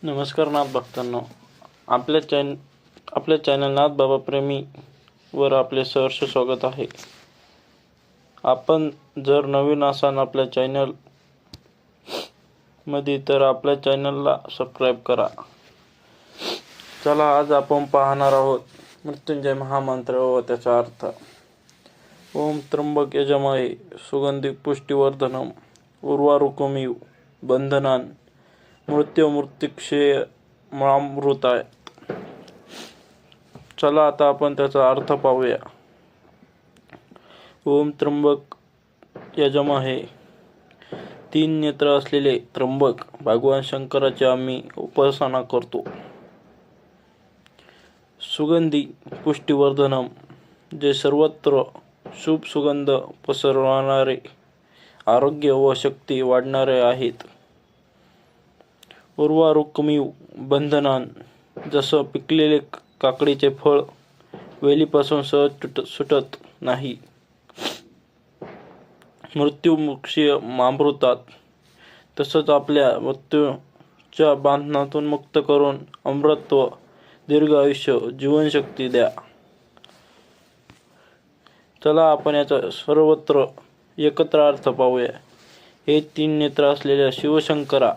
नमस्कार नाथ भक्तांनो, आपल्या चॅनल नाथ बाबा प्रेमी वर आपले सहर्ष स्वागत आहे. आपण जर नवीन असाल आपल्या चॅनल मध्ये तर आपल्या चॅनलला सबस्क्राईब करा. चला, आज आपण पाहणार आहोत मृत्युंजय महामंत्र व त्याचा अर्थ. ओम त्र्यंबक यजामहे सुगंधी पुष्टिवर्धनम उर्वारुकमिव बंधनान मृत्युक्षयमामृताय. चला, आता आपण त्याचा अर्थ पाहूया. ओम त्र्यंबक यजामहे. 3 नेत्र असलेले त्र्यंबक भगवान शंकराची आम्ही उपासना करतो. सुगंधी पुष्टिवर्धनम, जे सर्वत्र शुभ सुगंध पसरवणारे, आरोग्य व शक्ती वाढणारे आहेत. उर्वारुकमिव बंधनान, जसं पिकलेले काकडीचे फळ वेलीपासून सहज सुटत नाही. मृत्युमुक्षीय मामृतात, तसंच आपल्या मृत्यूच्या बंधनातून मुक्त करून अमरत्व, दीर्घ आयुष्य, जीवनशक्ती द्या. चला, आपण याचा सर्वत्र एकत्र अर्थ पाहूया. हे 3 नेत्र असलेल्या शिवशंकरा,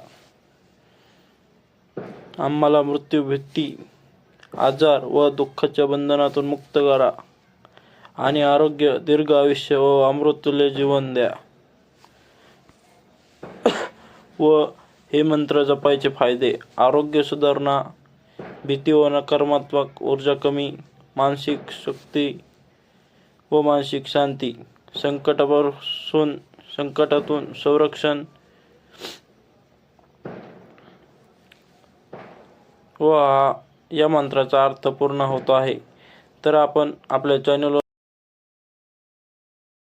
आम्हाला मृत्यू, भीती, आजार व दुःखाच्या बंधनातून मुक्त करा आणि आरोग्य, दीर्घ आयुष्य व अमृततुल्य जीवन द्या. व हे मंत्र जपायचे फायदे: आरोग्य सुधारणा, भीती व नकारात्मक ऊर्जा कमी, मानसिक शक्ती व मानसिक शांती, संकटातून संरक्षण व या मंत्राचा अर्थ पूर्ण होतो आहे. तर आपण आपल्या चॅनलवर